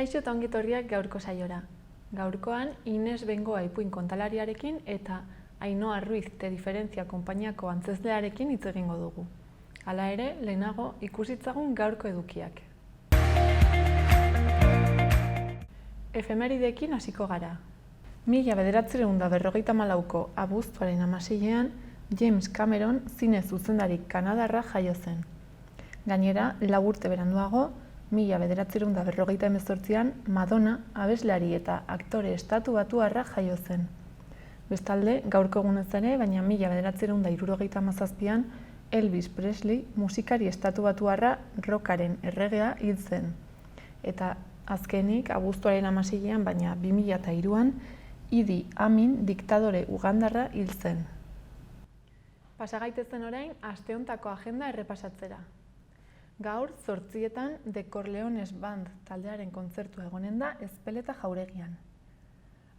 Kaixo eta ongi etorriak gaurko saiora. Gaurkoan Ines Bengoa ipuin kontalariarekin eta Ainhoa Ruiz de Diferentzia konpainiako antzezlearekin hitz egingo dugu. Hala ere, lehenago ikusitzagun gaurko edukiak. Efemerideekin hasiko gara. 1954ko abuztuaren 16ean James Cameron zine zuzendari kanadarra jaio zen. Gainera, 4 urte beranduago, 1958an Madonna abeslari eta aktore estatubatuarra jaio zen. Bestalde, gaurko egunez ere, baina 1977an Elvis Presley musikari estatubatuarra rockaren erregea hil zen. Eta azkenik, abuztuaren 16ean, baina 2003an, Idi Amin diktadore ugandarra hil zen. Pasa gaitezen orain, aste hontako agenda errepasatzera. Gaur, 8etan The Corleones Band taldearen kontzertua egonen da Ezpeleta jauregian.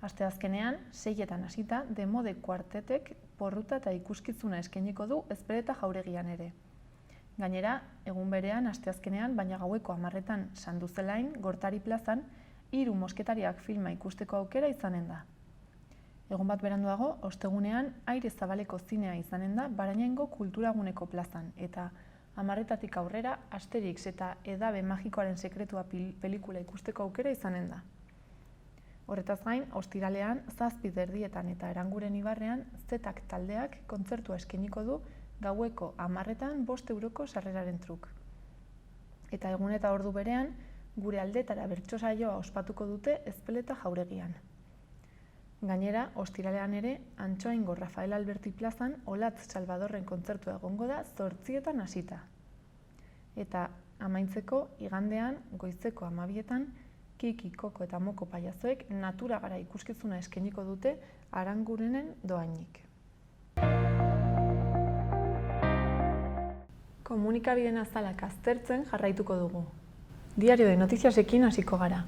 Asteazkenean, 6etan hasita, The Mode Quartetek porruta eta ikuskizuna eskainiko du Ezpeleta jauregian ere. Gainera, egun berean, asteazkenean, baina gaueko 10etan Sanduzelain, Gortari plazan, 3 mosketariak filma ikusteko aukera izanen da. Egun bat beranduago, ostegunean, Aire Zabaleko zinea izanen da Barañaingo kulturaguneko plazan, eta 10etatik aurrera Asterix eta Edabe magikoaren sekretua pelikula ikusteko aukera izanen da. Horretaz gain, ostiralean, 7:30 eta Eranguren ibarrean, Zetak taldeak kontzertua eskainiko du gaueko 10etan 5 euroko sarreraren truk. Eta egun eta ordu berean, Gure aldetara bertso saioa ospatuko dute Ezpeleta jauregian. Gainera, ostiralean ere, Antxoaingo Rafael Alberti plazan Olatz Salvadorren kontzertua egongo da 8etan hasita. Eta amaintzeko, igandean, goizeko 12etan, Kiki, Koko eta Moko paiazoek natura gara ikuskizuna eskainiko dute Arangurenen dohainik. Komunikabideen azalak aztertzen jarraituko dugu. Diario de Notiziasekin hasiko gara.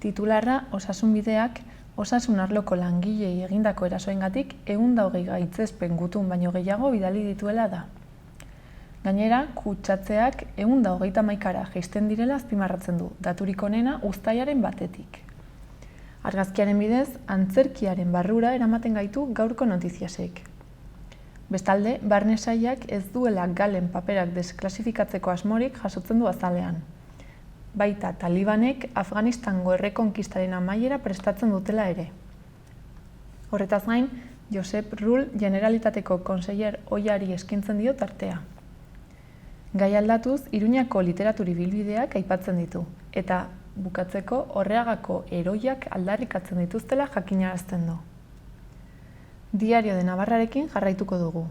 Titularra, osasunbideak, osasun arloko langilei egindako erasoengatik 120 gaitzespen gutun baino gehiago bidali dituela da. Gainera, kutsatzeak 131ra jaisten direla azpimarratzen du, daturik onena uztailaren 1etik. Argazkiaren bidez, antzerkiaren barrura eramaten gaitu gaurko Notiziasek. Bestalde, barne sailak ez duela galen paperak desklasifikatzeko asmorik jasotzen du azalean. Baita Talibanek Afganistango errekonkistaren amaiera prestatzen dutela ere. Horretaz gain, Josep Rull Generalitateko konseiller ohiari eskintzen dio tartea. Gai aldatuz, Iruñako literatur ibilbideak aipatzen ditu, eta bukatzeko Orreagako heroiak aldarrikatzen dituztela jakinarazten du. Diario de Navarrarekin jarraituko dugu.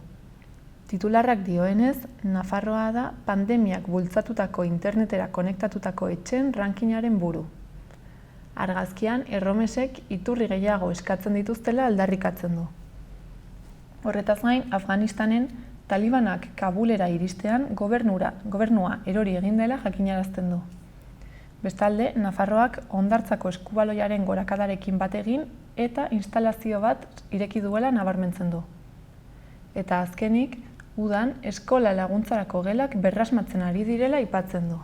Titularrak dioenez, Nafarroa da pandemiak bultzatutako internetera konektatutako etxeen rankingaren buru. Argazkian, Erromesek iturri gehiago eskatzen dituztela aldarrikatzen du. Horretaz gain, Afganistanen Talibanak Kabulera iristean gobernua erori egin dela jakinarazten du. Bestalde, Nafarroak hondartzako eskubaloiaren gorakadarekin bat egin eta instalazio bat ireki duela nabarmentzen du. Eta azkenik, udan eskola laguntzarako gelak berrasmatzen ari direla aipatzen du.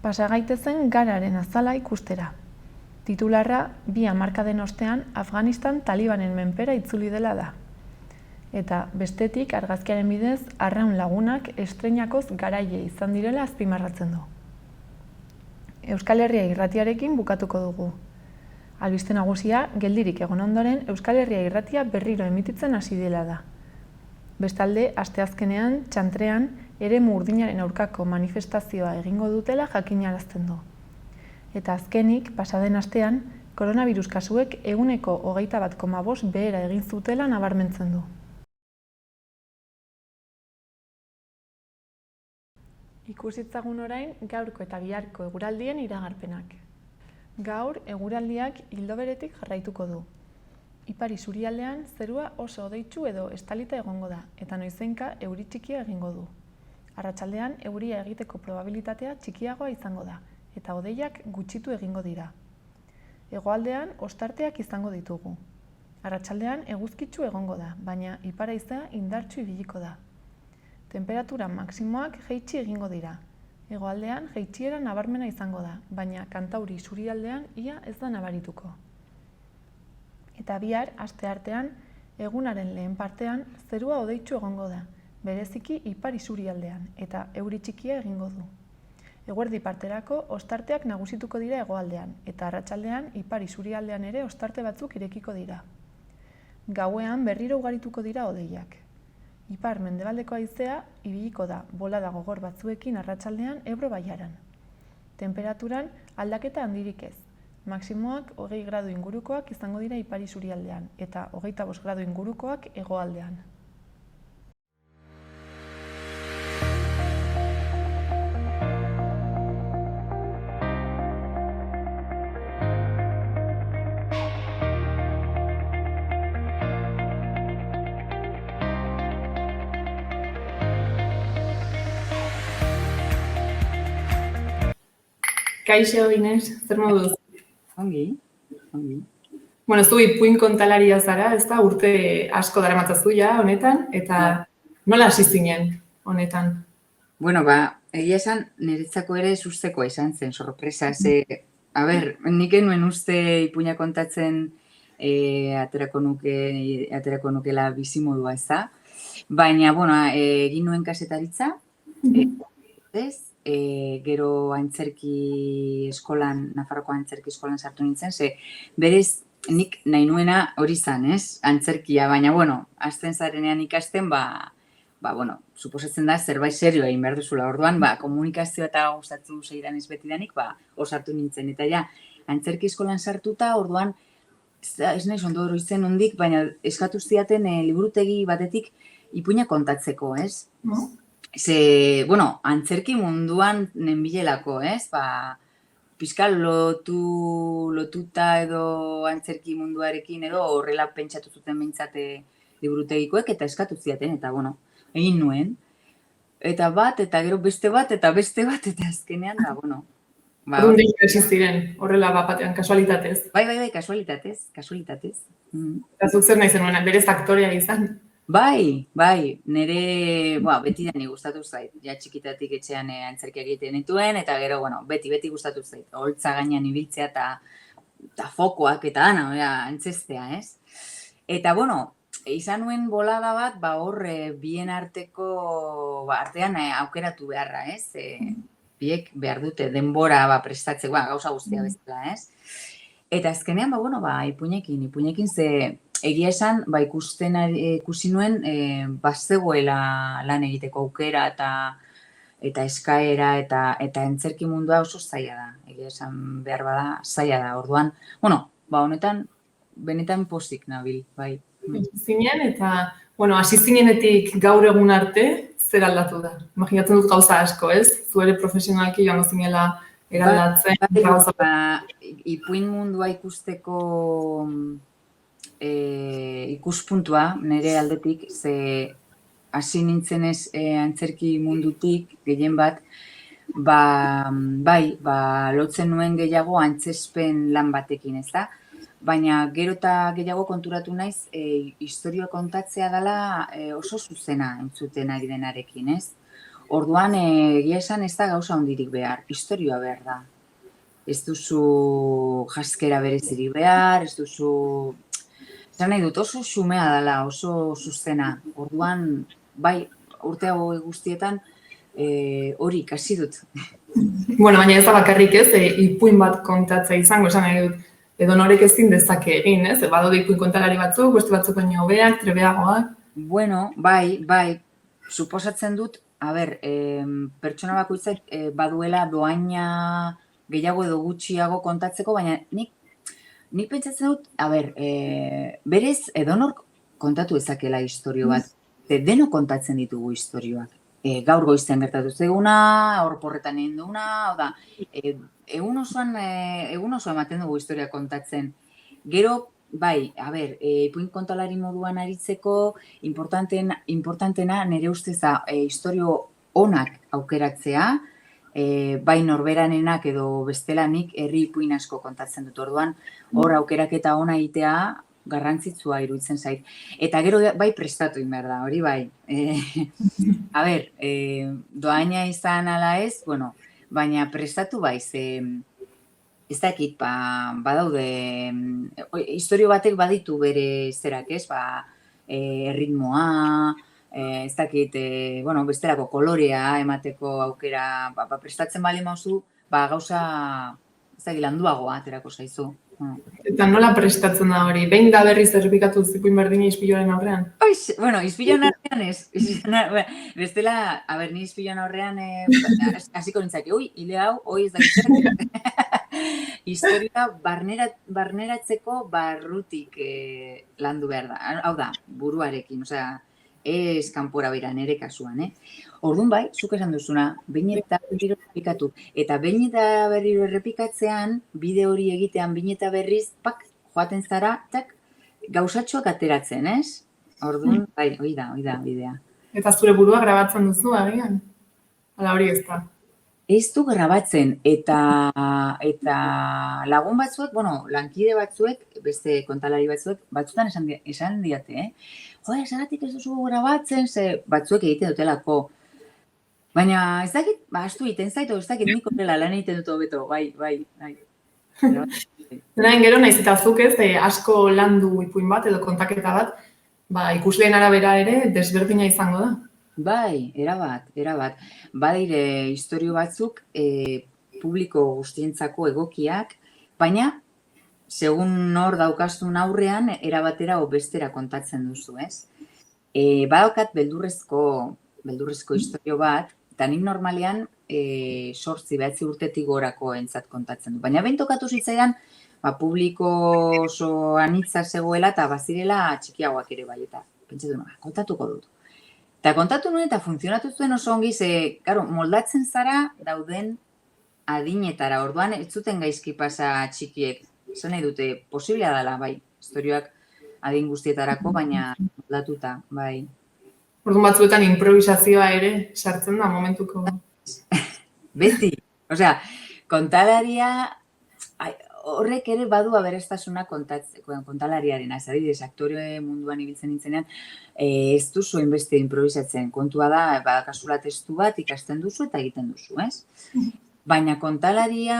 Pasa gaitezen gararen azala ikustera. Titularra 2 hamarkaden ostean Afganistan Talibanen menpera itzuli dela da. Eta bestetik argazkiaren bidez 200 lagunak estreinakoz garaile izan direla azpimarratzen du. Euskal Herria irratiarekin bukatuko dugu. Albiste nagusia, geldirik egon ondoren, Euskal Herria irratia berriro emititzen hasi dela da. Bestalde, asteazkenean, Txantrean, eremu urdinaren aurkako manifestazioa egingo dutela jakinarazten du. Eta azkenik, pasaden astean, koronavirus kasuek 21,5 behera egin zutela nabarmentzen du. Ikusitzagun orain, gaurko eta biharko eguraldien iragarpenak. Gaur, eguraldiak ildo beretik jarraituko du. Ipar isurialdean zerua oso hodeitsu edo estalita egongo da, eta noizbehinka euri txikia egingo du. Arratsaldean euria egiteko probabilitatea txikiagoa izango da, eta hodeiak gutxitu egingo dira. Hegoaldean ostarteak izango ditugu. Arratsaldean eguzkitsu egongo da, baina ipar haizea indartsu ibiliko da. Temperatura maksimoak jaitsi egingo dira. Hegoaldean jaitsiera nabarmena izango da, baina Kantauri isurialdean ia ez da nabarituko. Eta bihar, asteartean, egunaren lehen partean zerua hodeitsu egongo da, bereziki ipar isurialdean, eta euri txikia egingo du. Eguerdi parterako ostarteak nagusituko dira hegoaldean, eta arratsaldean ipar isurialdean ere ostarte batzuk irekiko dira. Gauean berriro ugarituko dira hodeiak. Ipar mendebaldeko haizea ibiliko da bolada gogor batzuekin arratsaldean Ebro bailaran. Tenperaturan aldaketa handirik ez. Maximoak 20 gradu ingurukoak izango dira ipar isurialdean eta 25 gradu ingurukoak hegoaldean. Kaixo, Inés, zer moduz? Ongi. Bueno, zu ipuin kontalaria zara, ez da, urte asko daramatzazu ja honetan, eta nola hasi zinen honetan? Bueno, egia esan, niretzako ere sustekoa izan zen, sorpresa. Nik enuen uste ipuina kontatzen aterako nukela bizimodua, ez da? Baina, bueno, egin nuen kasetaritza, gero antzerki eskolan, Nafarroko antzerki eskolan sartu nintzen, berez nik nahi nuena hori zan, ez? Antzerkia, baina, bueno, azten zarenean ikasten, suposatzen da zerbait serioa egin behar duzula. Orduan, komunikazioa eta gustatu zeidan ez betidanik, osartu nintzen. Eta ja, antzerki eskolan sartuta, orduan, ez nahi ondo oroitzen hondik, baina eskatu ziaten liburutegi batetik ipuina kontatzeko, ez? Antzerki munduan nenbilelako, ez? Pizkal lotuta edo antzerki munduarekin edo horrela pentsatu zuten behintzate liburutegikoek eta eskatu ziaten, eta egin nuen. Eta gero beste bat, eta azkenean, Urrundik hasi ziren, horrela batean, kasualitatez. Bai, kasualitatez. Eta zuk zer nahi zenuen, berez aktorea izan? Bai, nire, beti dani gustatu zait. Ja txikitatik etxean antzerkiak egiten dituen, eta gero, beti gustatu zait. Holtza gainean ibiltzea eta fokoak eta antzestea, ez? Eta, izan nuen bolada bat, hor bien artean aukeratu beharra, ez? Biek behar dute denbora prestatzeko, gauza guztia bezala, ez? Eta azkenean, ipuinekin ze egia esan, ikusi nuen, bazegoela lan egiteko aukera eta eskaera eta antzerki mundua oso zaila da. Egia esan behar bada, zaila da. Orduan, honetan, benetan pozik nabil, bai. Zinen eta, hasi zinenetik gaur egun arte, zer aldatu da? Imaginatzen dut gauza asko, ez? Zuere profesionalki joango zinela eraldatzen. Ipuin mundua ikusteko ikuspuntua nire aldetik, ze hasi nintzenez antzerki mundutik gehien bat, lotzen nuen gehiago antzespen lan batekin, ez da? Baina gero eta gehiago konturatu naiz, historioa kontatzea dela oso zuzena entzuten ari denarekin, ez? Orduan, egia esan ez da gauza hondirik behar, historioa behar da. Ez duzu jaskera berezirik behar, ez duzu... Zan nahi dut, oso xumea dela, oso zuzena. Orduan, urte hau guztietan hori ikasi dut. Baina ez da bakarrik ez, ipuin bat kontatzea izango, esan nahi dut, edo norek ezin dezake egin, ez? Badaude ipuin kontalari batzuk, beste batzuk baino hobeak, trebeagoak. Bai, suposatzen dut, pertsona bakoitzak baduela doaina gehiago edo gutxiago kontatzeko, baina nik pentsatzen dut, berez edonork kontatu ezakela istorio bat. Deno kontatzen ditugu istorioak. Gaur goiztean gertatu zeguna, horporretan egin duguna, egun osoan ematen dugu historia kontatzen. Gero, ipuin kontalari moduan aritzeko, importantena nire usteza istorio onak aukeratzea, bai norberanenak edo bestelanik herri ipuin asko kontatzen dut. Orduan, hor aukeraketa ona egitea garrantzitsua iruditzen zait. Eta gero bai prestatu behar da, hori bai. Doaina izan ala ez, baina prestatu bai, ez dakit, badaude, historio batek baditu bere zerak, ez, erritmoa, ez dakit, bueno, bestelako kolorea emateko aukera, prestatzen bali mauzu, gauza, ez dakit, landuagoa aterako zaizu. Eta nola prestatzen da hori? Behin da berriz errepikatu ipuin berdini ispiluaren aurrean? Bueno, ispiluaren aurrean ez. Bestela, ni ispiluaren aurrean hasiko nintzake, hile hau, ez da historia barneratzeko barrutik landu behar da. Hau da, buruarekin, osea, ez kanpora bera nere kasuan, Orduan bai, zuk esan duzuna, behin eta berriro errepikatu. Eta behin eta berriro errepikatzean, bide hori egitean behin eta berriz, joaten zara, gauzatxoak ateratzen, ez? Orduan, bai, hoi da, bidea. Eta zure burua grabatzen duzu, agian? Hala hori ez da? Ez du grabatzen, eta lagun batzuek, lankide batzuek, beste kontalari batzuetan esan diate, esagatik ez duzu grabatzen, ze batzuek egiten dutelako. Baina ez dakit, astu egiten zaitu, ez dakit nik horrela lan egiten dut hobeto, bai. Denain gero, naiz eta zuk ez, asko landu ipuin bat edo kontaketa bat, ikusleen arabera ere desberdina izango da. Bai, erabat. Badire historio batzuk publiko guztientzako egokiak, baina, segun nor daukazun aurrean, erabatera o bestera kontatzen duzu, ez? Badaukat beldurrezko historio bat, eta nik normalean 8-9 urtetik gorako entzat kontatzen du. Baina behin tokatu zitzaidan, publiko oso anitza zegoela eta bazirela txikiagoak ere bai, eta pentsatu kontatuko dut. Eta kontatu nuen eta funtzionatu zuen oso ongi, moldatzen zara dauden adinetara. Orduan, ez zuten gaizki pasa txikiek. Zan nahi dute, posiblea dela, bai, historioak adin guztietarako, baina moldatuta, bai. Orduan batzuetan improvisazioa ere sartzen da momentuko. Beti, osea, kontalaria, horrek ere badu aberastasuna kontalariaren, adibidez, aktore munduan ibiltzen nintzenean, ez duzu inbeste improvisatzen. Kontua da, badakazula testu bat ikasten duzu eta egiten duzu, ez? Baina kontalaria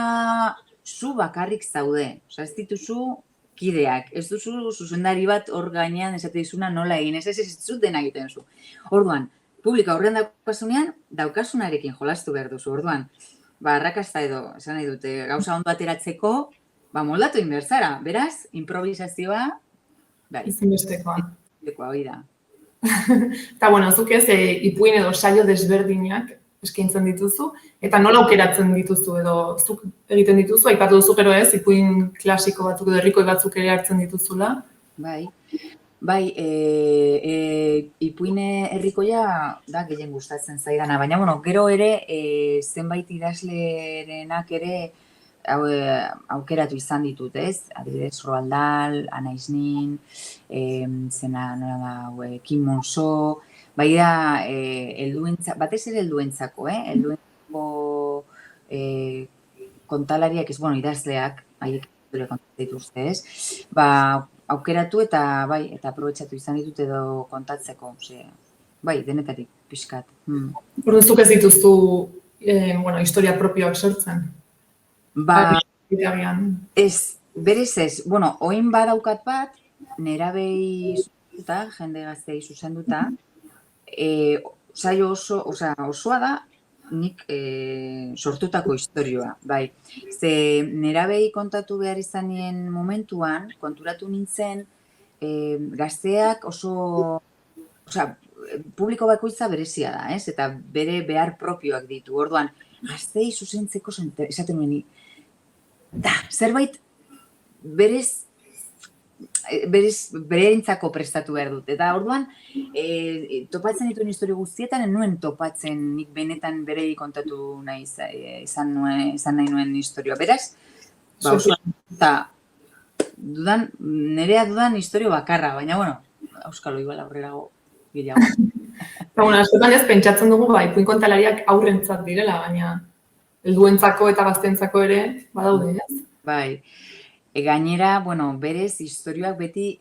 zu bakarrik zaude, ez dituzu kideak, ez duzu zuzendari bat hor gainean esate dizuna nola egin, ez zuten egiten zu. Orduan, publika horrean daukasunarekin jolastu behar duzu, orduan, arrakasta edo, esan nahi dute, gauza ondo ateratzeko, moldatu inbertzara, beraz, improvisazioa, izinbestekoa. Hoi da. Eta, zuk ez, ipuin edo saio desberdinak eskaintzen dituzu, eta nola aukeratzen dituzu edo zuk egiten dituzu, aipatu duzu gero ez, ipuin klasiko batzuk edo herrikoi batzuk ere hartzen dituzula. Bai, ipuine herrikoia da gehien gustatzen zaidana, baina, gero ere, zenbait idazlerenak ere aukeratu izan ditut, ez? Adibidez, Roald Dahl, Anais Nin, Kim Monzó, bai da, batez ere helduentzako, helduentzako kontalariak, idazleak, haiek kontatzen dituzte, ez? Aukeratu eta aprobetxatu izan ditut edo kontatzeko, bai, denetarik pixkat. Orduan zuk ez dituzu, historia propioak sortzen? Ez, berez ez, oin badaukat bat, nerabei zuzenduta, jende gaztei zuzenduta, saio osoa da, nik sortutako historioa, bai. Ze nerabei kontatu behar izanien momentuan, konturatu nintzen, gazteak oso, publiko bakoitza berezia da, ez? Eta bere behar propioak ditu. Orduan, gaztei zuzentzeko esaten nuen, zerbait bereintzako prestatu behar dut. Eta orduan, topatzen dituen historio guztietan, nuen topatzen nik benetan berei kontatu nahi izan nahi nuen historioa. Beraz, eta nerea dudan historio bakarra, baina, auskalo, igual aurrerago gehiago. Askotan ez pentsatzen dugu, ipuin kontalariak aurrentzat direla, baina helduentzako eta gaztentzako ere badaude, ez? Bai. Gainera, berez, historioak beti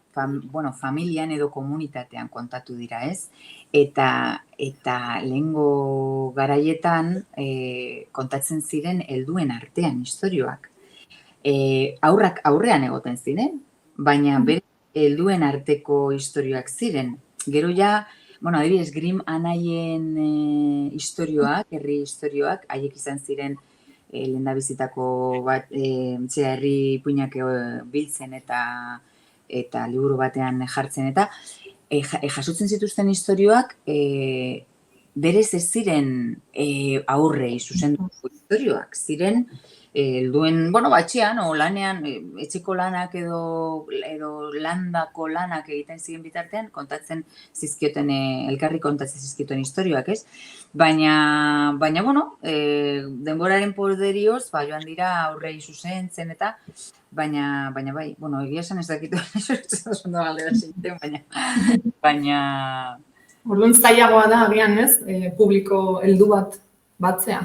familian edo komunitatean kontatu dira, ez? Eta eta lehengo garaietan kontatzen ziren helduen artean istorioak. Haurrak aurrean egoten ziren, baina bere helduen arteko istorioak ziren. Gero ja, bueno, adibidez, Grimm anaien istorioak, herri istorioak, haiek izan ziren lehendabizitako bat, herri ipuinak biltzen eta liburu batean jartzen eta jasotzen zituzten istorioak berez ez ziren aurrei zuzenduko istorioak, ziren helduen, batxean, o lanean, etxeko lanak edo landako lanak egiten ziren bitartean, kontatzen zizkioten, elkarri kontatzen zizkioten istorioak, ez? Baina, denboraren poderioz, joan dira aurrei zuzentzen eta, baina bai, egia esan ez dakit, ondo galdera zinten, baina... Orduan zailagoa da, agian, ez? Publiko heldu bat batzea.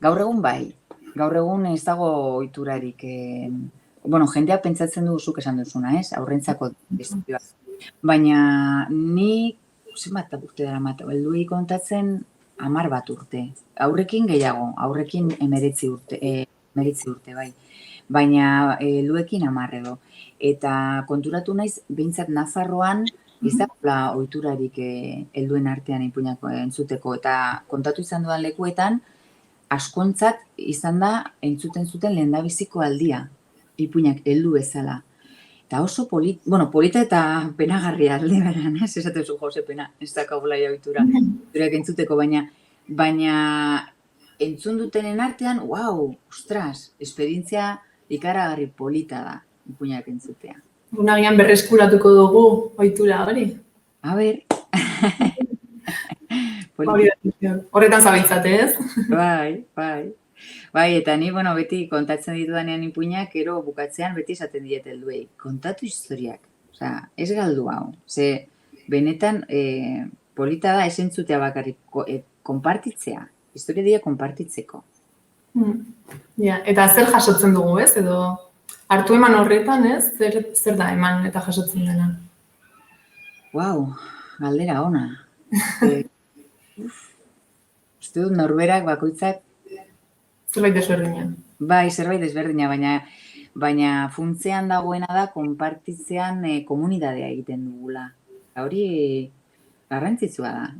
Gaur egun bai. Gaur egun ez dago ohiturarik, jendeak pentsatzen du zuk esan duzuna, ez? Aurrentzako istorioak. Baina nik, zenbat urte daramat, helduei kontatzen 10 urte. Aurrekin gehiago, aurrekin 19 urte, bai. Baina helduekin 10 edo. Eta konturatu naiz, behintzat Nafarroan, ez dagoela ohiturarik helduen artean ipuinak entzuteko. Eta kontatu izan dudan lekuetan, askontzat izan da entzuten zuten lehendabiziko aldia, ipuinak heldu bezala. Eta oso polita eta penagarria alde beran, ez esatezu Jose pena, ez dakagula ohitura entzuteko, baina entzun dutenen artean, ostras, esperientzia ikaragarri polita da ipuinak entzutea. Agian berreskuratuko dugu ohitura hori. A ber... Horretan zabiltzate, ez? Bai, eta ni, beti kontatzen ditudanean ipuinak, gero bukatzean beti esaten diet helduei, kontatu historiak. Osea, ez galdu hau. Ze, benetan, polita da ez entzutea bakarrik, konpartitzea. Historia dira konpartitzeko. Eta zer jasotzen dugu, ez? Edo hartu eman horretan, ez? Zer da eman eta jasotzen dena? Galdera ona. Uste dut norberak bakoitzak... Zerbait desberdina. Bai, zerbait desberdina, baina funtzean dagoena da konpartitzean komunidadea egiten dugula. Hori garrantzitsua da.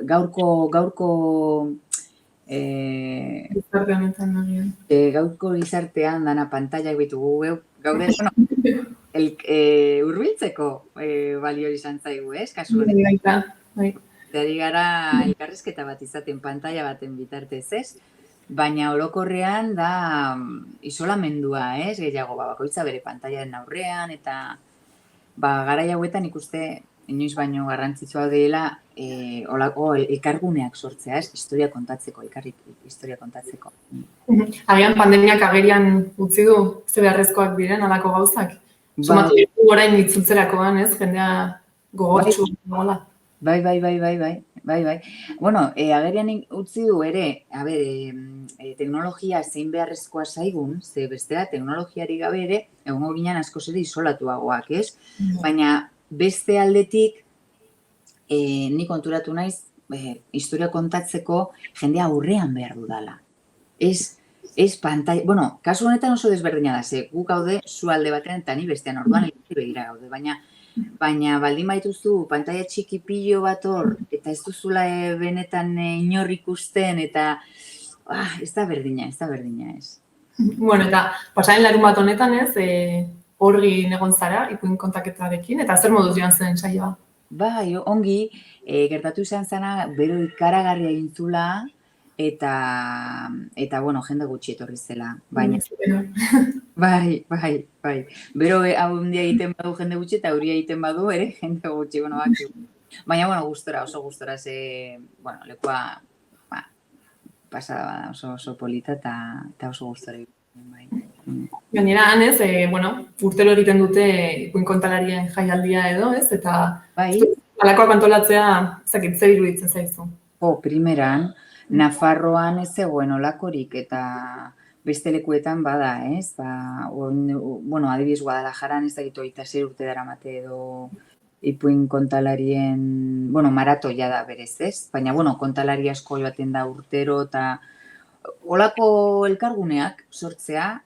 Gaurko gizartean dana pantailak bitugu, gaude, hurbiltzeko balio izan zaigu, ez? Kasu honetan. Dari gara elkarrizketa bat izaten pantaila baten bitartez, ez? Baina orokorrean da isolamendua, ez? Gehiago, bakoitza bere pantailaren aurrean, eta garai hauetan ikuste inoiz baino garrantzitsua dela olako elkarguneak sortzea, ez? Historia kontatzeko, historia kontatzeko. Agian pandemiak agerian utzi du, ze beharrezkoak diren alako gauzak. Sumatu dugu orain itzultzerakoan, ez? Jendea gogotsu gola. Bai. Agerian utzi du ere, teknologia zein beharrezkoa zaigun, ze bestera teknologiari gabe ere, egongo ginen askoz ere isolatuagoak, ez? Baina beste aldetik, ni konturatu naiz, historia kontatzeko jendea aurrean behar dudala. Ez pantaila, kasu honetan oso desberdina da, ze guk gaude zu alde batean eta ni bestean orduan begira gaude, baina baldin baituzu pantaila txiki pilo bat hor, eta ez duzula benetan inor ikusten, eta ez da berdina, ez. Eta pasaren larun bat honetan, ez, horri egon zara, ipuin kontaketarekin, eta zer moduz joan zen saioa? Bai, ongi, gertatu izan zena, bero ikaragarria egin zula, eta jende gutxi etorri zela, baina... Bai. Bero hau hundia egiten badu jende gutxi eta euria egiten badu ere jende gutxi, baina, gustora, oso gustora, ze, lekua pasada bada, oso polita eta oso gustora egiten. Gainera, hanez, urtero egiten dute ipuin kontalarien jaialdia edo, ez? Eta alakoak antolatzea, ezakit, zer iruditzen zaizu? Primeran, Nafarroan ez zegoen olakorik eta beste lekuetan bada, ez? Adibidez Guadalajaran ez dakit 26 urte daramate edo ipuin kontalarien, bueno, maratoia da berez, ez? Baina, bueno, kontalari asko joaten da urtero, eta olako elkarguneak sortzea,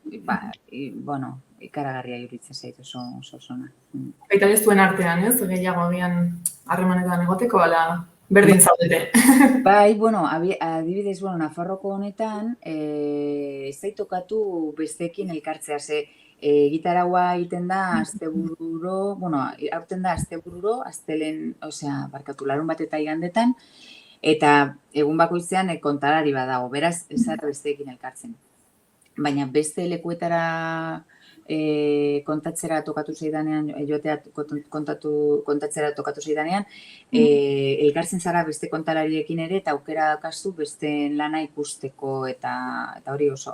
bueno, ikaragarria iruditzen zait oso zona. Baita ez duen artean, ez? Gehiago agian harremanetan egoteko, ala berdin zaudete. Bai, bueno, adibidez, bueno, Nafarroko honetan, ez zait tokatu besteekin elkartzea, ze gitaraua egiten da astebururo, bueno, aurten da astebururo, astelen, osea, barkatu, larun bat eta igandetan, eta egun bakoitzean kontalari badago, beraz, ez zara besteekin elkartzen. Baina beste lekuetara kontatzera tokatu zeidanean, joatea kontatzera tokatu zeidanean, elkartzen zara beste kontalariekin ere, eta aukera daukazu beste lana ikusteko, eta hori oso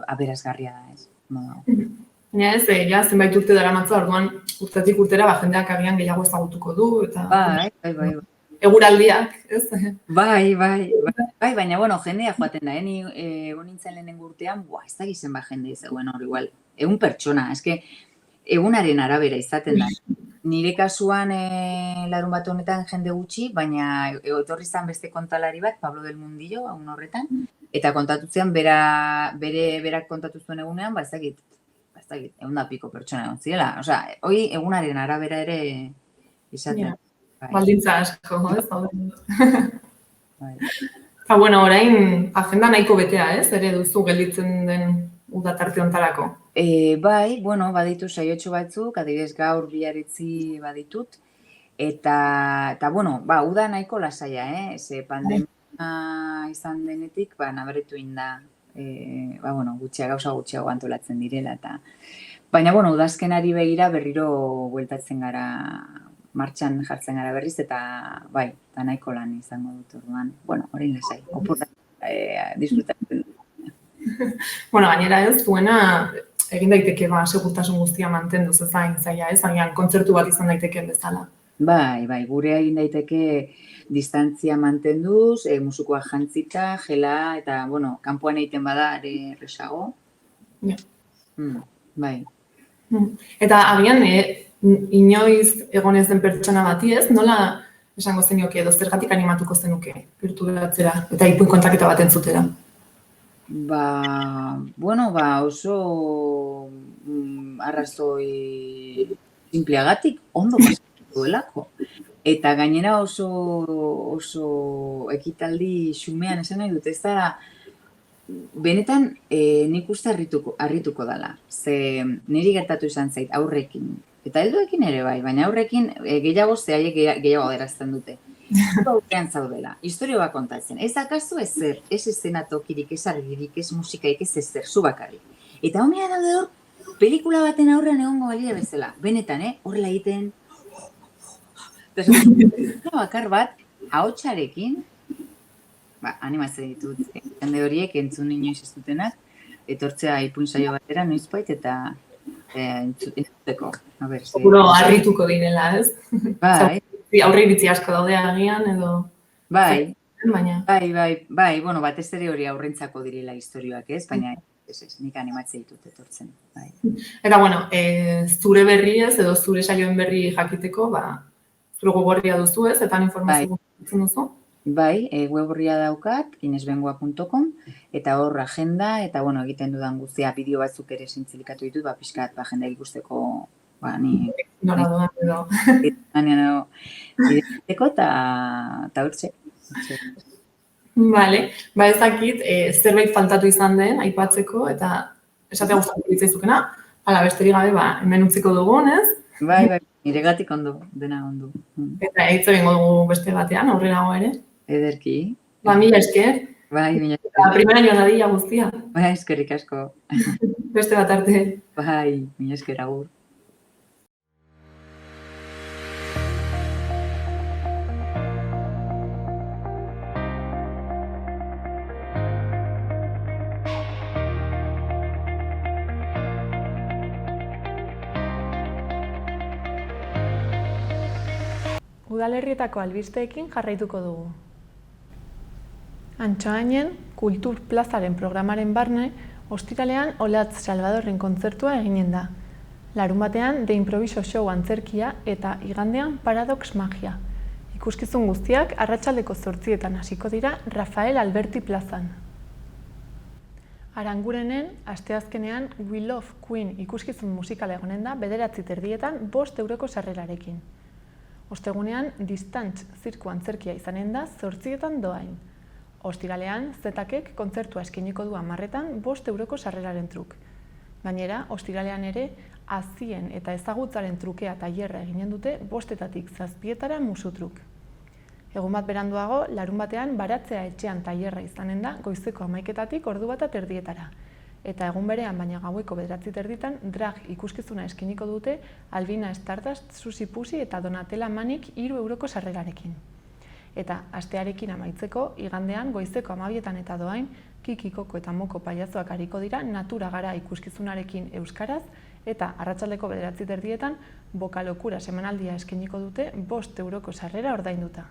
aberasgarria da, ez? Baina ez, zenbait urte daramatza, orduan urtetik urtera, jendeak agian gehiago ezagutuko du, eta Bai. eguraldiak, ez? Bai, baina, bueno, jendea joaten da, ni egon nintzen lehenengo urtean, ez da gizen jende zegoen hori igual. Egun pertsona, eske egunaren arabera izaten da. Nire kasuan larun bat honetan jende gutxi, baina etorri zen beste kontalari bat, Pablo del Mundillo, egun horretan, eta kontatu zen, berak kontatu zuen egunean, ez dakit, 100 piko pertsona egon zirela. Osea, hori egunaren arabera ere izaten. Baldintza asko, ez? Eta, bueno, orain agenda nahiko betea, ez? Ere duzu gelditzen den udatarte hontarako. Bai, bueno, baditu saiotxo batzuk, adibidez gaur biarritzi baditut, eta bueno, uda nahiko lasaia, ze pandemia izan denetik, nabaritu inda, gauza gutxiago antolatzen direla, eta baina, bueno, udazkenari begira berriro bueltatzen gara, martxan jartzen gara berriz, eta bai, eta nahiko lan izango dut orduan, bueno, orain lasai, oporra disfrutatzen dut. Bueno, gainera ez, duena egin daiteke segurtasun guztia mantenduz ezain zaila, ez? Baina kontzertu bat izan daitekeen bezala. Bai, gurea egin daiteke distantzia mantenduz, musukoa jantzita, gela, eta, bueno, kanpoan egiten bada ere erresago. Bai. Eta agian, inoiz egonez den pertsona bati ez, nola esango zenioke edo zergatik animatuko zenuke gerturatzera eta ipuin kontaketa bat entzutera? Oso arrazoi sinpleagatik ondo pasatu duelako. Eta gainera oso ekitaldi xumean esan nahi dut, ez da, benetan nik uste harrituko dela. Ze niri gertatu izan zait aurrekin, eta helduekin ere bai, baina aurrekin gehiago zehaiek gehiago aderazten dute. Aurrean zaudela, historio bat kontatzen. Ez akazu ezer, ez eszenatokirik, ez argirik, ez musikaik, ez ezer, zu bakarrik. Eta honea daude hor, pelikula baten aurrean egongo balia bezala. Benetan, horrela egiten. Bakar bat, ahotsarekin, animatzen ditut, jende horiek entzun inoiz ez dutenak, etortzea ipuin saio batera noizbait eta entzuteko. Seguro harrituko direla, ez? Bai. Aurre iritzi asko daude agian edo... Bai, bueno, batez ere hori aurrentzako direla historioak, ez? Baina ez, nik animatzen ditut etortzen. Eta, bueno, zure berri ez, edo zure saioen berri jakiteko, zure web duzu ez, eta informazio gutzen duzu? Bai, web orria daukat, inesbengoa.com, eta hor agenda, eta, bueno, egiten dudan guztia, bideo batzuk ere zintzilikatu ditut, pixkat, agenda ikusteko, ni... Nola doan edo. Eta urtxe. Bale, ezakit, zerbait faltatu izan den, aipatzeko, eta esatea gustatu ditzaizukena, ala besterik gabe, hemen utziko dugun, ez? Bai, niregatik ondo, dena ondo. Eta hitz egingo dugu beste batean, aurrerago ere. Ederki. Mila esker. Bai, mila esker. Primera joan dadila guztia. Bai, eskerrik asko. Beste bat arte. Bai, mila esker agur. Udalerrietako albisteekin jarraituko dugu. Antxoainen, Kultur Plazaren programaren barne, ostiralean Olatz Salvadorren kontzertua eginen da. Larunbatean The Improviso Show antzerkia eta igandean Paradox Magia. Ikuskizun guztiak arratsaldeko 8etan hasiko dira Rafael Alberti plazan. Arangurenen asteazkenean We Love Queen ikuskizun musikala egonen da 9:30 €5 sarrerarekin. Ostegunean Distance zirku antzerkia izanen da 8etan doain. Ostiralean Zetakek kontzertua eskainiko du 10etan €5 sarreraren truk. Gainera, ostiralean ere hazien eta ezagutzaren trukea tailerra eginen dute 5etatik 7etara musutruk. Egun bat beranduago, larunbatean baratzea etxean tailerra izanen da goizeko 11etatik 1:30. Eta egun berean, baina gaueko 9:30 drag ikuskizuna eskainiko dute Albina Stardust, Susi Pusi eta Donatella Manik €3 sarrerarekin. Eta astearekin amaitzeko, igandean goizeko 12etan eta doain, Kiki, Koko eta Moko pailazoak ariko dira Natura gara ikuskizunarekin euskaraz, eta arratsaldeko 9:30 Bokalokura semanaldia eskainiko dute €5 sarrera ordainduta.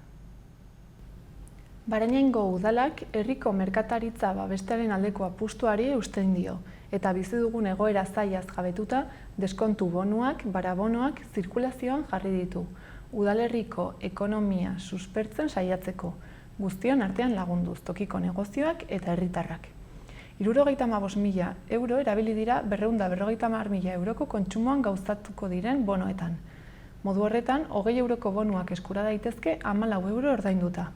Barainaingo udalak herriko merkataritza babestearen aldeko apustuari eusten dio, eta bizi dugun egoera zailaz jabetuta, deskontu bonuak, barabonoak zirkulazioan jarri ditu, udalerriko ekonomia suspertzen saiatzeko, guztion artean lagunduz tokiko negozioak eta herritarrak. 75.000 € erabili dira 250.000 euroko kontsumoan gauzatuko diren bonoetan. Modu horretan, 20 euroko bonuak eskura daitezke 14 € ordainduta.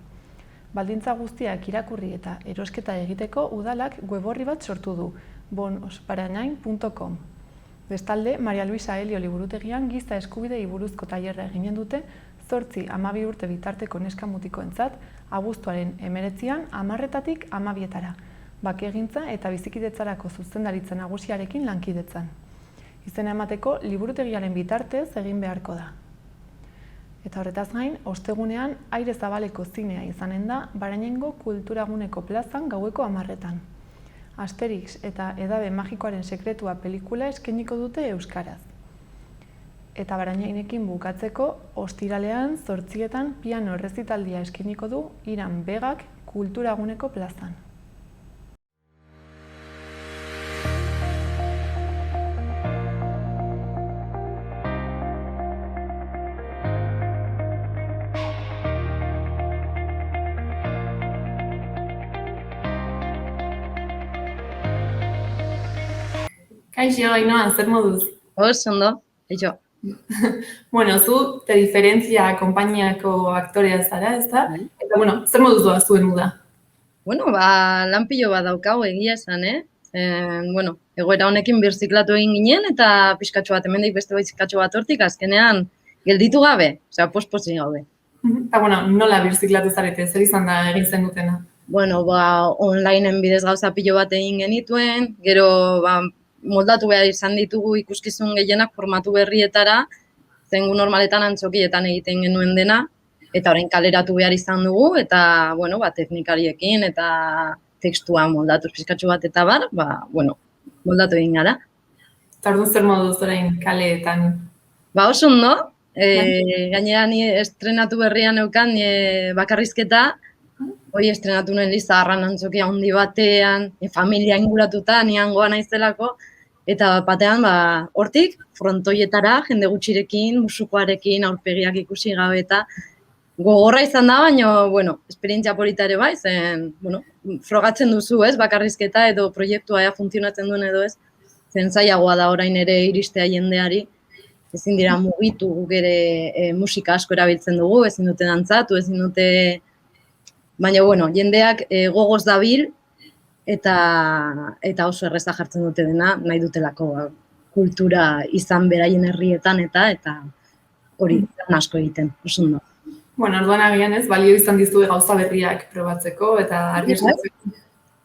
Baldintza guztiak irakurri eta erosketa egiteko udalak weborri bat sortu du, bonosbaranain.com. Bestalde, Maria Luisa Helio liburutegian giza eskubidei buruzko tailerra eginen dute 8-12 urte bitarteko neskamutikoentzat abuztuaren 19an 10etatik 12etara, bakegintza eta bizikidetzarako zuzendaritza nagusiarekin lankidetzan. Izena emateko liburutegiaren bitartez egin beharko da. Eta horretaz gain, ostegunean Aire Zabaleko zinea izanen da Barainaingo Kulturaguneko plazan gaueko 10etan. Asterix eta Edabe Magikoaren sekretua pelikula eskainiko dute euskaraz. Eta Barainainekin bukatzeko, ostiralean 8etan piano errezitaldia eskainiko du Iran Begak Kulturaguneko plazan. Kaixo, Ainhoa, zer moduz? Ondo, eixo. Bueno, zu Te Diferentzia konpainiako aktorea zara, ezta? Eta, zer moduz doa zuen uda? Lan pilo bat daukagu egia esan, egoera honekin birziklatu egin ginen, eta pizkatxo bat hemendik beste pizkatxo bat hortik, azkenean gelditu gabe, pospozik gaude. Eta, nola birziklatu zarete, zer izan da egin zen dutena? Onlineen bidez gauza pilo bat egin genituen, gero, moldatu behar izan ditugu ikuskizun gehienak formatu berrietara, zengu normaletan antzokietan egiten genuen dena, eta orain kaleratu behar izan dugu, eta, teknikariekin eta tekstua moldatu pizkatxo bat eta moldatu egin gara. Eta orduan zer moduz orain kaleetan? Oso ondo, gainera ni estrenatu berrian neukan bakarrizketa, hoi estrenatu nuen Lizarran antzokia handi batean, familia inguratuta, nian goa naizelako, eta batean, hortik, frontoietara, jende gutxirekin, musukoarekin, aurpegiak ikusi gabe eta gogorra izan da, baina, esperientzia polita ere bai, zen, frogatzen duzu, ez, bakarrizketa edo proiektua ea funtzionatzen duen edo ez, zen zailagoa da orain ere iristea jendeari, ezin dira mugitu guk ere musika asko erabiltzen dugu, ezin dute dantzatu, ezin dute. Baina, jendeak gogoz dabil eta oso erreza jartzen dute dena, nahi dutelako kultura izan beraien herrietan eta hori asko egiten, oso ondo. Orduan agian ez, balio izan dizue gauza berriak probatzeko eta argistatzeko.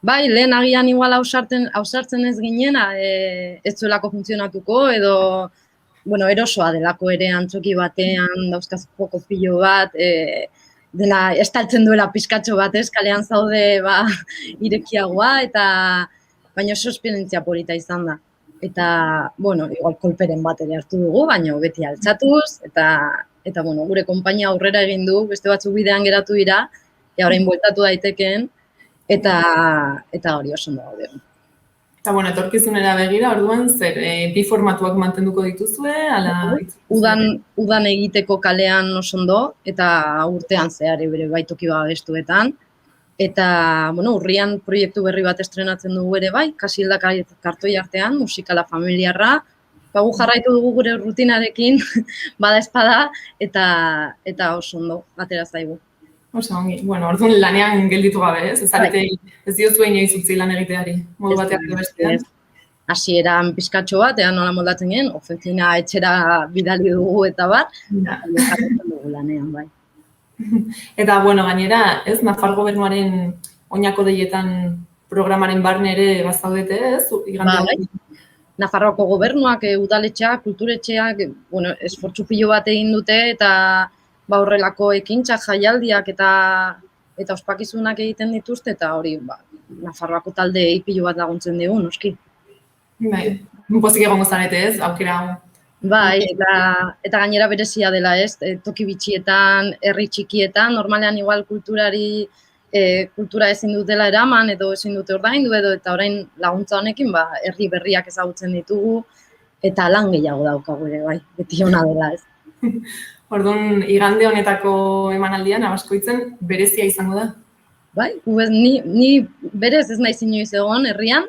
Bai, lehen agian igual ausartzen ez ginena, ez zuelako funtzionatuko edo, erosoa delako ere antzoki batean, dauzkazko pilo bat, dena estaltzen duela pizkatxo bat, kalean zaude irekiagoa, baina oso esperientzia polita izan da. Eta, igual kolperen bat ere hartu dugu, baina beti altxatuz, eta gure konpainia aurrera egin du, beste batzuk bidean geratu dira, orain bueltatu daitekeen, eta hori oso ondo gaude. Eta, bueno, etorkizunera begira, orduan, zer, bi formatuak mantenduko dituzue, ala... Udan egiteko kalean oso ondo, eta urtean zehar bere baitoki babestuetan. Eta, bueno, urrian proiektu berri bat estrenatzen dugu ere bai, Kasilda kartoi artean, musikala familiarra. Gu jarraitu dugu gure rutinarekin, bada espada, eta oso ondo, atera zaigu. Oso ongi. Bueno, orduan lanean gelditu gabe, ez? Ez diozue inoiz utzi lan egiteari, modu batean edo bestean. Hasieran pizkatxo bat, ea nola moldatzen gen, ofentzina etxera bidali dugu eta bat, jarraitzen dugu lanean, bai. Eta, bueno, gainera, ez, Nafar gobernuaren oinako deietan programaren barne ere bazaudete, ez? Bai, Nafarroako gobernuak, udaletxeak, kulturetxeak, bueno, esfortzu pilo bat egin dute, eta horrelako ekintzak, jaialdiak eta ospakizunak egiten dituzte, eta hori, Nafarroako talde pilo bat laguntzen dugu, noski. Bai, pozik egongo zarete, ez, aukera hau. Bai, eta gainera berezia dela, ez, toki bitxietan, herri txikietan, normalean igual kultura ezin dutela eraman, edo ezin dute ordaindu, eta orain laguntza honekin, herri berriak ezagutzen ditugu, eta lan gehiago daukagu ere, bai, beti ona dela, ez. Orduan, igande honetako emanaldian, Abaskoitzen, berezia izango da? Bai, ni berez ez naiz inoiz egon herrian,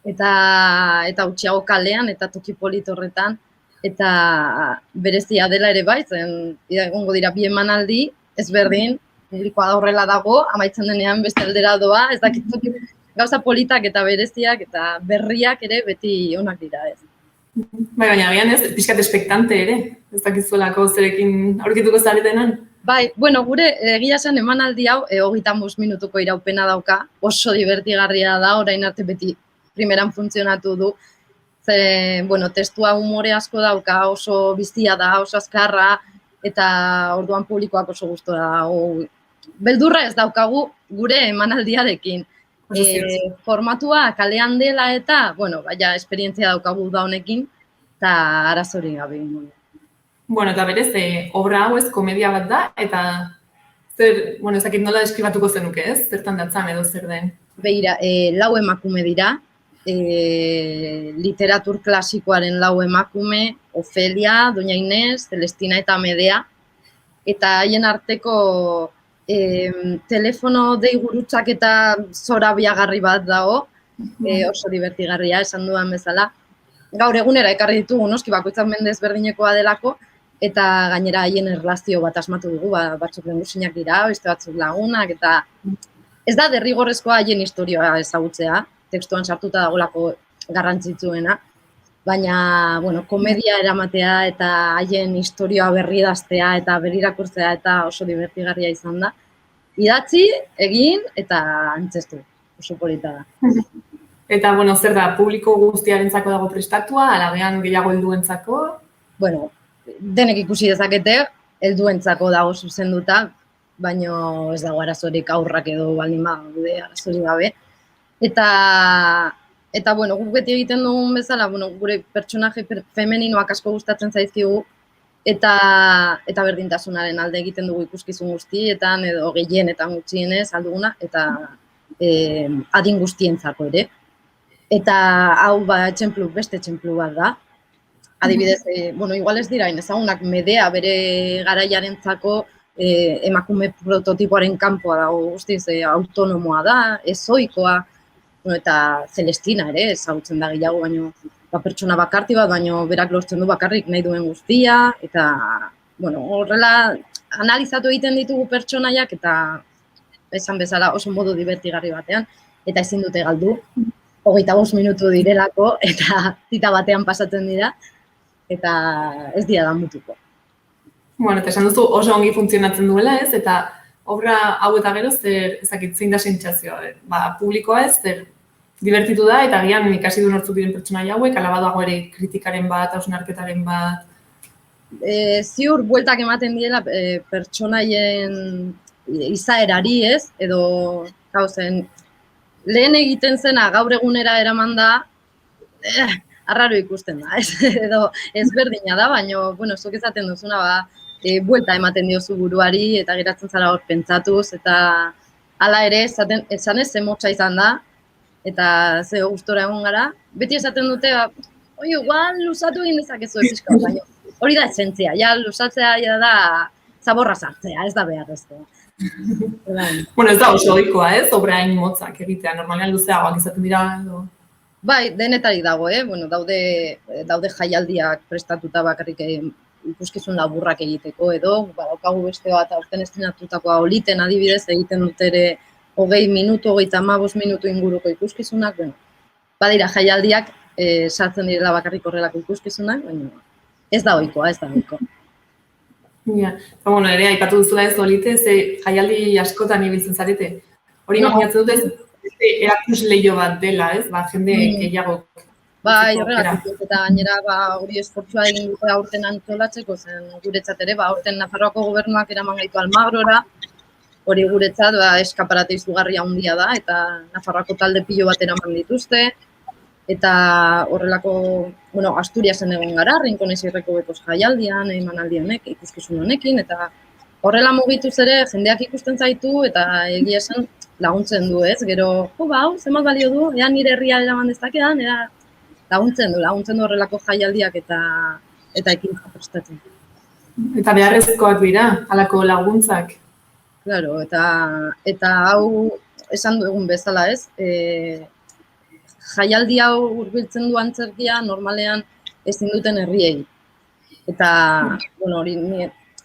eta utxiago kalean, eta toki polit horretan, eta berezia dela ere bai, zen egongo dira bi emanaldi, ezberdin, publikoa da horrela dago, amaitzen denean beste aldera doa, ez dakit gauza politak eta bereziak eta berriak ere beti onak dira, ez. Bai, baina agian ez, pixkat espektante ere, ez dakizuelako zerekin aurkituko zaretenan. Bai, bueno, gure egia esan emanaldi hau 35 minutuko iraupena dauka, oso divertigarria da, orain arte beti primeran funtzionatu du. Bueno, testua umore asko dauka, oso biztia da, oso azkarra, eta orduan publikoak oso gustora dago. Beldurra ez daukagu gure emanaldiarekin. Formatua kalean dela eta, bueno, baina esperientzia daukagu da honekin, eta arazori gabe. Bueno, eta berez, obra hau ez komedia bat da, eta zer, bueno, ezakit nola deskribatuko zenuke, ez? Zertan datzan edo zer den? Begira, 4 emakume dira, literatur klasikoaren 4 emakume, Ofelia, Doña Inés, Celestina eta Medea, eta haien arteko telefono deigurutzak eta zorabiagarri bat dago, oso divertigarria, esan dudan bezala. Gaur egunera ekarri ditugu, noski bakoitzak mende ezberdinekoa delako, eta gainera haien erlazio bat asmatu dugu, batzuk lehengusinak dira, beste batzuk lagunak, eta ez da derrigorrezkoa haien historioa ezagutzea, tekstuan sartuta dagolako garrantzitsuena, baina, bueno, komedia eramatea eta haien historioa berridaztea eta berrirakurtzea eta oso divertigarria izan da. Idatzi, egin eta antzestu, oso polita da. Eta, bueno, zer da, publiko guztiarentzako dago prestatua, alagean gehiago helduentzako? Bueno, denek ikusi dezakete, helduentzako dago zuzenduta, baina ez dago arazorik aurrak edo baldin badaude arazorik gabe. Eta, bueno, guk beti egiten dugun bezala, bueno, gure pertsonaje femeninoak asko gustatzen zaizkigu, eta berdintasunaren alde egiten dugu ikuskizun guztietan, edo gehienetan gutxienez alduguna, eta adin guztientzako ere. Eta hau beste txenplu bat da. Adibidez, bueno, igual ez dira, ezagunak Medea bere garaiarentzako emakume prototipoaren kanpoa dago guztiz, autonomoa da, ezoikoa, eta Celestina ere, ezagutzen da gehiago, baino pertsona bakarti bat, baino berak lortzen du bakarrik nahi duen guztia, eta, bueno, horrela analizatu egiten ditugu pertsonaiak, eta esan bezala oso modu divertigarri batean, eta ezin dute galdu, 25 minutu direlako, eta zita batean pasatzen dira, eta ez dira damutuko. Bueno, eta esan duzu oso ongi funtzionatzen duela, ez? Eta obra hau eta gero, zein da sentsazioa, publikoa ez, divertitu da, eta gian ikasi du nortzuk diren pertsonai hauek, ala badago ere kritikaren bat, hausnarketaren bat. Ziur, bueltak ematen diela pertsonaien izaerari ez, edo gauzen, lehen egiten zena gaur egunera eraman da, arraro ikusten da, ez? Edo ezberdina da, baina, bueno, zuk ezaten duzuna, buelta ematen diozu buruari, eta geratzen zara hor pentsatuz, eta hala ere, esan ez zemotza izan da, eta ze gustora egon gara, beti esaten dute, oi, igual luzatu egin dezakezu pixka, baina hori da esentzia, ja luzatzea ja da zaborra sartzea, ez da beharrezkoa. Bueno, ez da oso ohikoa, ez? Obra hain motzak egitea, normalean luzeagoak izaten dira edo. Bai, denetarik dago, bueno, daude jaialdiak prestatuta bakarrik ikuskizun laburrak egiteko edo, badaukagu beste bat aurten estrenatutakoa Oliten adibidez egiten dut ere 20 minutu, 35 minutu inguruko ikuskizunak, bueno, badira jaialdiak sartzen direla bakarrik horrelako ikuskizunak, baina ez da ohikoa. Ja, eta bueno, ere aipatu duzula ez Olite, ze jaialdi askotan ibiltzen zarete. Hori imaginatzen dut ez erakusleiho bat dela, ez? Ba, jende gehiago. Bai, horregatik, eta gainera hori esfortzua egin dute aurten antolatzeko, zen guretzat ere, aurten Nafarroako gobernuak eraman gaitu Almagrora, hori guretzat eskaparate izugarria handia da, eta Nafarroako talde pilo bat eraman dituzte, eta horrelako, bueno, Asturiasen egon gara, Rinkonez Irreko Bekoz jaialdian, emanaldi honek, ikuskizun honekin, eta horrela mugituz ere jendeak ikusten zaitu, eta egia esan laguntzen du, ez? Gero, hau, zenbat balio du, ea nire herria eraman dezakean, laguntzen du horrelako jaialdiak eta ekintza prestatzen. Eta beharrezkoak dira, halako laguntzak. Claro, eta hau esan dugun bezala, ez? Jaialdi hau hurbiltzen du antzerkia normalean ezin duten herriei. Eta, bueno, hori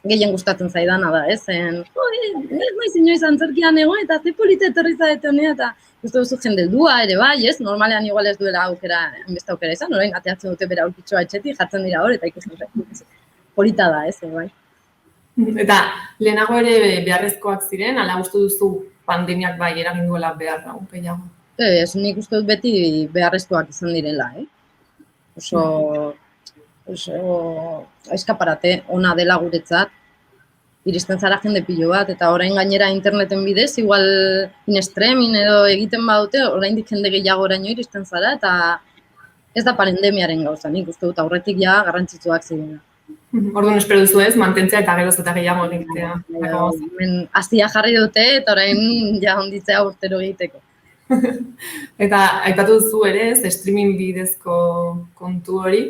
gehien gustatzen zaidana da, ez? Naiz inoiz antzerkian egon eta ze polita etorri zaite honea eta uste duzu jendeldua ere bai, ez? Normalean igual ez duela beste aukera izan, orain ateatzen dute bera aurkitxoa etxetik, jartzen dira hor eta ikusten polita da, ez? Bai. Eta lehenago ere beharrezkoak ziren, ala uste duzu pandemiak bai eragin duela behar hau gehiago? Ez, nik uste dut beti beharrezkoak izan direla, Oso eskaparate ona dela guretzat, iristen zara jende pilo bat, eta orain gainera interneten bidez, igual in streaming edo egiten badute, oraindik jende gehiago oraino iristen zara, eta ez da pandemiaren gauza, nik uste dut aurretik ja garrantzitsuak zirela. Orduan espero duzu ez, mantentzea eta geroz eta gehiago egitea. Hastia jarri dute, eta orain ja onditzea urtero egiteko. Eta aipatu duzu ere, streaming bidezko kontu hori.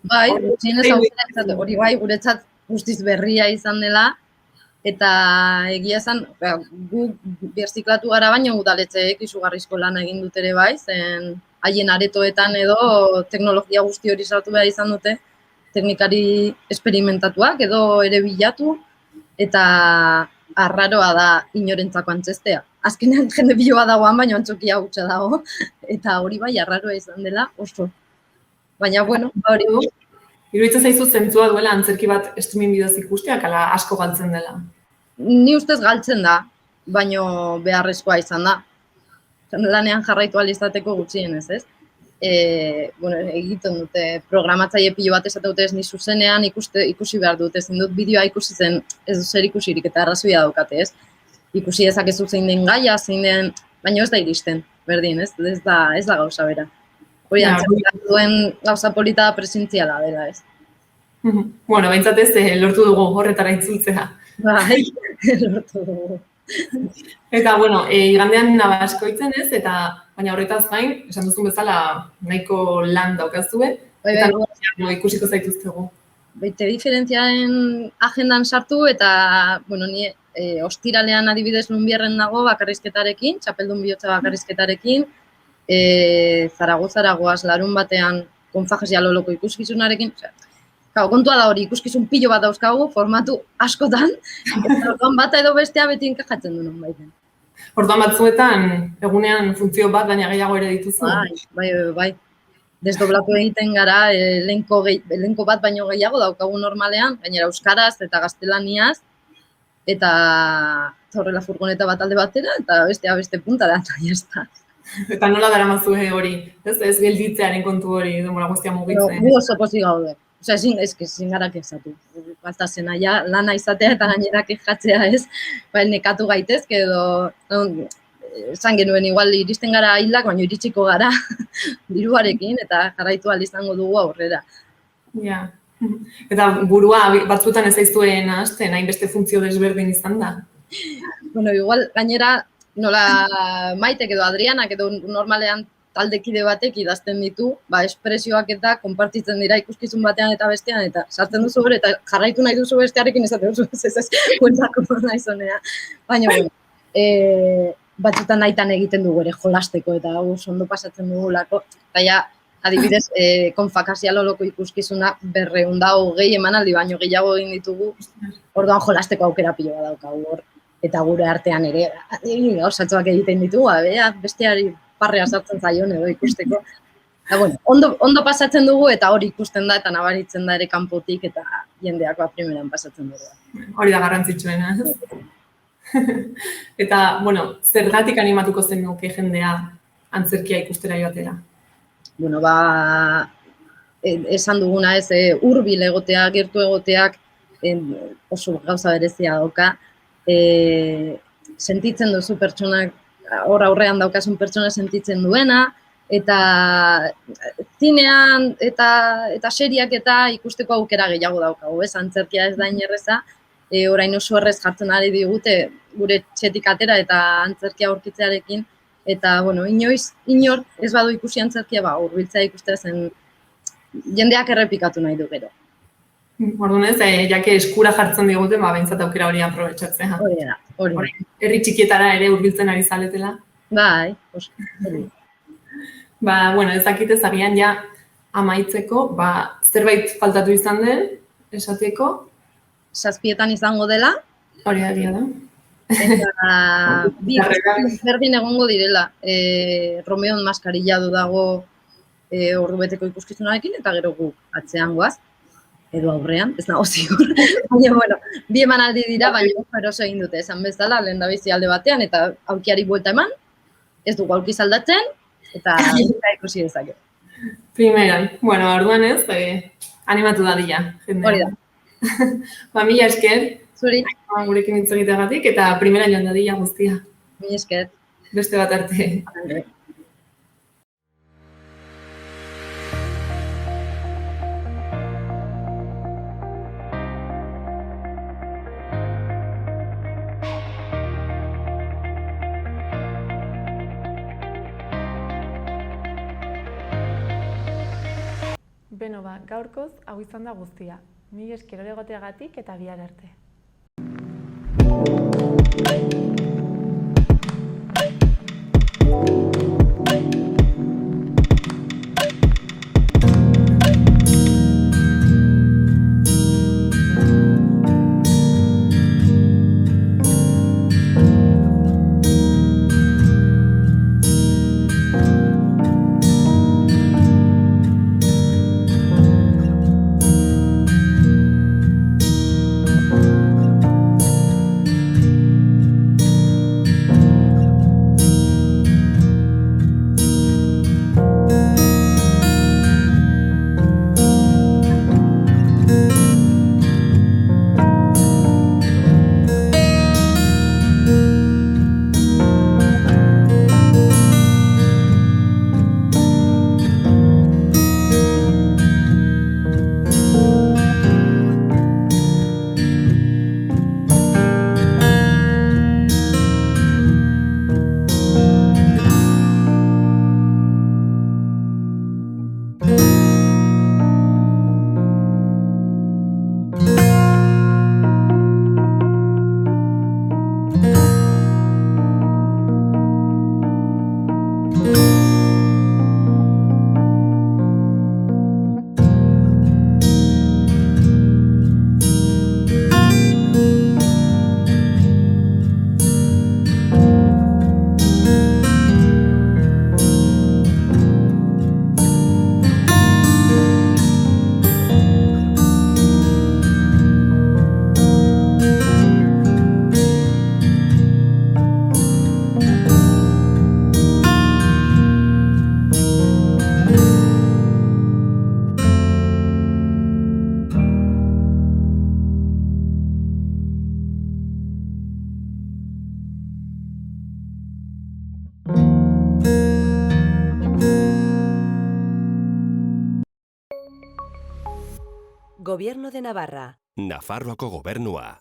Bai, hori bai, guretzat guztiz berria izan dela, eta egia esan, gu birziklatu gara baina udaletxeek izugarrizko lana egin dut ere bai, zen haien aretoetan edo teknologia guzti hori sartu behar izan dute, teknikari esperimentatuak edo ere bilatu, eta arraroa da inorentzako antzestea. Azkenean jende biloa dagoan, baina antzokia hutsa dago, eta hori bai arraroa izan dela oso. Baina, bueno, hori du. Iruditzen zaizu zentzua duela antzerki bat streaming bidez ikusteak, ala asko galtzen dela? Ni ustez galtzen da, baina beharrezkoa izan da. Lanean jarraitu ahal izateko gutxienez, ez? Egiten dute programatzaile pilo bat esate dute ez ni zuzenean ikusi behar dut, ezin dut bideoa ikusi zen ez du zer ikusirik eta arrazoia daukate, ez? Ikusi dezakezu zein den gaia, baina ez da iristen, berdin, ez? Ez da gauza bera. Hori antzerkiak duen gauza polita presentziala dela, ez? Bueno, behintzat ez lortu dugu horretara itzultzea. Bai, lortu dugu. Eta, bueno, igandean nabaskoitzen ez, baina horretaz gain, esan duzun bezala nahiko lan daukazue, eta ikusiko zaituztegu. Baite diferentziaren agendan sartu eta, bueno, ni ostiralean adibidez Lunbierren dago bakarrizketarekin, txapeldun bihotza bakarrizketarekin, Zaragozara goaz larun batean konfajesia loloko ikuskizunarekin, kontua da hori, ikuskizun pilo bat dauzkagu, formatu askotan, eta orduan bata edo bestea beti enkajatzen du non baiten. Orduan batzuetan, egunean funtzio bat, baina gehiago ere dituzu? Bai. Desdoblatu egiten gara, elenko bat baino gehiago daukagu normalean, gainera euskaraz eta gaztelaniaz, eta horrela furgoneta bat alde batera, eta bestea beste puntara, eta jazta. Eta nola daramazu hori, ez gelditzearen kontu hori, denbora guztia mugitzen? Gu oso pozik gaude. Osea, ezin gara kexatu. Basta zena, ja, lana izatea eta gainera kexatzea ez, nekatu gaitezke edo, esan genuen igual iristen gara hilak, baina iritsiko gara diruarekin eta jarraitu ahal izango dugu aurrera. Ja, eta burua batzuetan ez zaizuen hasten, hainbeste funtzio desberdin izan da? Bueno, igual gainera nola Maitek edo Adrianak edo normalean taldekide batek idazten ditu, espresioak eta konpartitzen dira ikuskizun batean eta bestean, eta sartzen duzu hori, eta jarraitu nahi duzu bestearekin esaten duzu, ez, bueltako nahi zonea. Baina, bueno, batzutan nahitan egiten dugu ere jolasteko, eta ondo pasatzen dugulako, eta ja, adibidez, konfakasia loloko ikuskizuna 220 emanaldi baino gehiago egin ditugu, orduan jolasteko aukera pilo bat daukagu hor. Eta gure artean ere, gauzatxoak egiten ditugu, besteari parrea sartzen zaion edo ikusteko. Eta, bueno, ondo pasatzen dugu eta hori ikusten da eta nabaritzen da ere kanpotik eta jendeak primeran pasatzen dugu. Hori da garrantzitsuena. Eta, bueno, zergatik animatuko zen nuke jendea antzerkia ikustera joatera? Bueno, esan duguna ez, hurbil egotea, gertu egoteak oso gauza berezia dauka. Sentitzen duzu pertsonak, hor aurrean daukasun pertsona sentitzen duena, eta zinean eta seriak eta ikusteko aukera gehiago daukagu, ez? Antzerkia ez da inerreza, orain oso errez jartzen ari digute gure txetik atera eta antzerkia aurkitzearekin, eta, bueno, inor ez badu ikusi antzerkia, hurbiltzea ikustea zen jendeak errepikatu nahi du gero. Orduan ez, jake eskura jartzen digute, behintzat aukera hori aprobetxatzea. Hori da, hori da. Herri txikietara ere hurbiltzen ari zaletela. Bai, hori. Bueno, ezakitez agian ja amaitzeko, zerbait faltatu izan den, esateko. 7 izango dela. Hori da. Eta berdin egongo direla. Romeon maskarilladu dago ordubeteko ikuskizunarekin, eta gero guk atzean goaz. Edo aurrean, ez nago zigur. Baina, bueno, 2 emanaldi dira, baina oso egin dute, esan bezala, lehen da bizi alde batean, eta aulkiari buelta eman, ez dugu aulkiz aldatzen, eta ikusi dezake. Primeran, bueno, orduan ez, animatu dadila, jendea. Hori da. Mila esker, Zuri. Gurekin hitz egiteagatik, eta primeran joan dadila guztia. Mila esker. Beste bat arte. Beno gaurkoz, hau izan da guztia. Mila esker hori egoteagatik eta bihar arte. Gobierno de Navarra. Nafarroako gobernua.